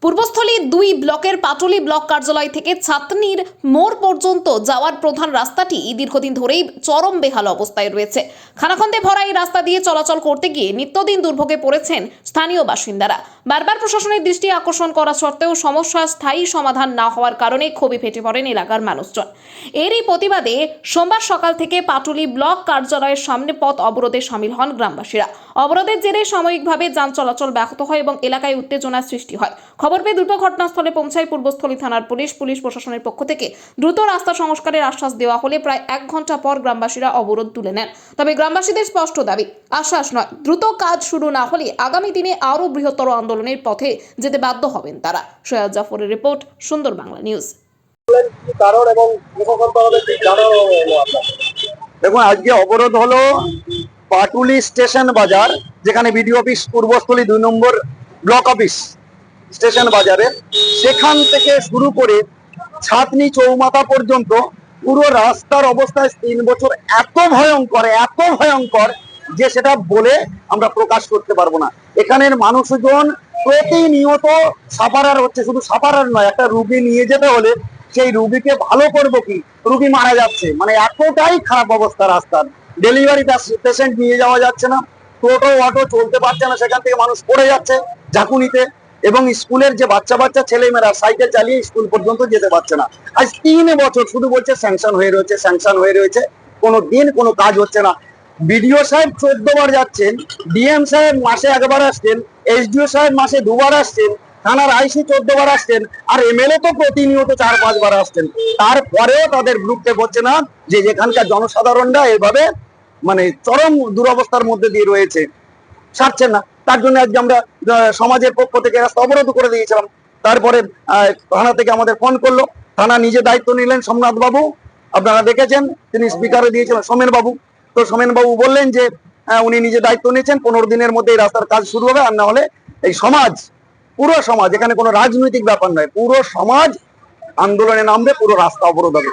পূর্বস্থলী 2 ব্লকের পাটুলি ব্লক কার্যালয় থেকে ছাতনির মোড় পর্যন্ত যাওয়ার প্রধান রাস্তাটি দীর্ঘদিন ধরেই চরম বেহাল অবস্থায় রয়েছে। খানাখন্দে ভরা এই রাস্তা দিয়ে চলাচল করতে গিয়ে নিত্যদিন দুর্ভোগে পড়েছেন স্থানীয় বাসিন্দারা। বারবার প্রশাসনের দৃষ্টি আকর্ষণ করা সত্ত্বেও সমস্যার স্থায়ী সমাধান না হওয়ার কারণে ক্ষোভে ফেটে পড়েন এলাকার মানুষজন। এরই প্রতিবাদে সোমবার সকাল থেকে পাটুলি ব্লক কার্যালয়ের সামনে পথ অবরোধে শামিল হন গ্রামবাসীরা। অবরোধের জেরে সাময়িকভাবে যান চলাচল ব্যাহত হয় এবং এলাকায় উত্তেজনার সৃষ্টি হয়। খবর পেয়ে দ্রুত ঘটনাস্থলে পৌঁছায় পূর্বস্থলী থানার পুলিশ প্রশাসনের পক্ষ থেকে দ্রুত রাস্তা সংস্কারের আশ্বাস দেওয়া হলে প্রায় 1 ঘন্টা পর গ্রামবাসীরা অবরোধ তুলে নেন। তবে গ্রামবাসীদের স্পষ্ট দাবি, আশ্বাস নয়, দ্রুত কাজ শুরু না হলে আগামী দিনে আরও বৃহত্তর আন্দোলনের পথে যেতে বাধ্য হবেন তারা। সৈয়দ জাফরের রিপোর্ট, সুন্দর বাংলা নিউজ। দেখুন, আজকে অবরোধ হলো পাটুলি স্টেশন বাজার, যেখানে বিডিও অফিস পূর্বস্থলী 2 নম্বর ব্লক অফিস স্টেশন বাজারে, সেখান থেকে শুরু করে ছাতনি চৌমাথা পর্যন্ত পুরো রাস্তার অবস্থা 3 বছর এত ভয়ঙ্কর যে সেটা বলে আমরা প্রকাশ করতে পারবো না। এখানের মানুষজন প্রতিনিয়ত সাফারার হচ্ছে, শুধু সাফারার নয়, একটা রুগী নিয়ে যেতে হলে সেই রুগীকে ভালো করবো কি, রুগী মারা যাচ্ছে, মানে এতটাই খারাপ অবস্থা রাস্তার। ডেলিভারি পেশেন্ট নিয়ে যাওয়া যাচ্ছে না, টোটো অটো চলতে পারছে না, সেখান থেকে মানুষ পড়ে যাচ্ছে ঝাঁকুনিতে, এবং স্কুলের যে বাচ্চা ছেলেমেয়েরা সাইকেল চালিয়ে স্কুল পর্যন্ত যেতে পারছে না। আজ 3 বছর শুধু বলছে স্যাংশন হয়ে রয়েছে, কোনো দিন কোনো কাজ হচ্ছে না। বিডিও সাহেব 14 বার যাচ্ছেন, ডিএম সাহেব মাসে 1 বার আসছেন, এসডিও সাহেব মাসে 2 বার আসছেন, থানার আইসি 14 বার আসছেন, আর এমএলএ তো প্রতিনিয়ত 4-5 বার আসছেন। তারপরেও তাদের ভ্রুক্ষেপ হচ্ছে না যে যেখানকার জনসাধারণরা এভাবে মানে চরম দুরবস্থার মধ্যে দিয়ে রয়েছে, ছাড়ছেন না। তার জন্য আজকে আমরা সমাজের পক্ষ থেকে রাস্তা অবরোধ করে দিয়েছিলাম। তারপরে থানা থেকে আমাদের ফোন করলো, থানা নিজে দায়িত্ব নিলেন সোমনাথ বাবু, আপনারা দেখেছেন, তিনি স্পিকারে দিয়েছিলেন সোমেন বাবু। তো সোমেন বাবু বললেন যে উনি নিজে দায়িত্ব নিয়েছেন, 15 দিনের মধ্যে এই রাস্তার কাজ শুরু হবে, আর না হলে এই সমাজ, পুরো সমাজ, এখানে কোনো রাজনৈতিক ব্যাপার নয়, পুরো সমাজ আন্দোলনে নামবে, পুরো রাস্তা অবরোধ হবে।